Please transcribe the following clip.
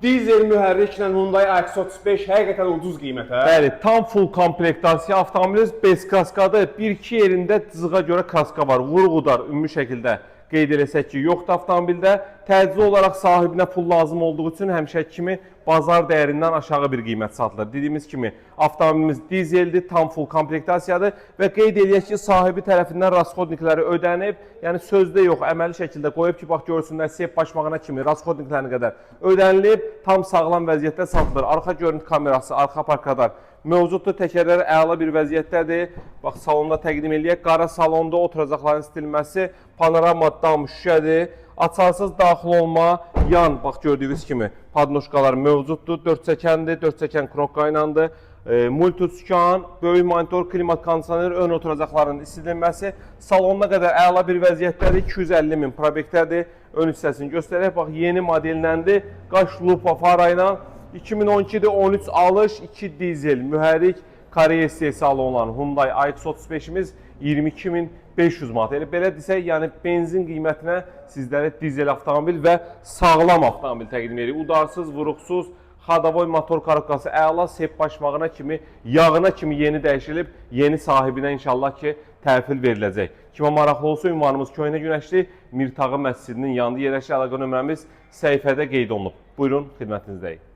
Dizel mühərriklə Hyundai X35 həqiqətən ucuz qiymətə. Bəli, tam full komplektasiya avtomobilimiz bez kaskadır. 1-2 yerində cızığa görə kaska var. Vurğudar ümumi şəkildə qeyd eləsək ki, yoxdur avtomobildə. Təcili olaraq sahibinə pul lazım olduğu üçün həmişəki kimi bazar dəyərindən aşağı bir qiymət satılır. Dediyimiz kimi avtomobilimiz dizeldir, tam full komplektasiyadır və qeyd edək ki, sahibi tərəfindən rasxodnikləri ödənib, yəni sözdə yox, əməli şəkildə qoyub ki, bax görsünlər, sep başmağına kimi rasxodniklərinə qədər ödənilib, tam sağlam vəziyyətdə satılır. Arxa görüntü kamerası, arxa parkadar mövcuddur, təkərlər əla bir vəziyyətdədir. Bax, salonda təqdim eləyək, qara salonda oturacaqların istilməsi, panorama dam şüşədir. Açarsız daxil olma, yan, bax gördüyünüz kimi padnoşkalar mövcuddur, 4 çəkəndir, 4 çəkən knopka ilandır. Multiskan, böyük monitor, klimat kondisioner, ön oturacaqların istilməsi, salonuna qədər əla bir vəziyyətdədir, 250 min probektədir. Ön hissəsini göstərək, bax yeni modelləndir, qaş lupa fara ilə 2012-də 13 alış, 2 dizel mühərrik, Koreya istehsalı olan Hyundai iX35'imiz 22.500 manat. Elə belə desək, yəni benzin qiymətinə sizlərə dizel avtomobil və sağlam avtomobil təqdim edirik. Udarsız, vuruqsuz, xadavoy motor korobkası əla, sep başmağına kimi, yağına kimi yeni dəyişilib, yeni sahibinə inşallah ki, təhvil veriləcək. Kimə maraqlı olsa, ünvanımız Köhnə Günəşli Mirtağı məscidinin yanında yerləşir, əlaqə nömrəmiz səhifədə qeyd olunub. Buyurun, xidmətinizdəyik.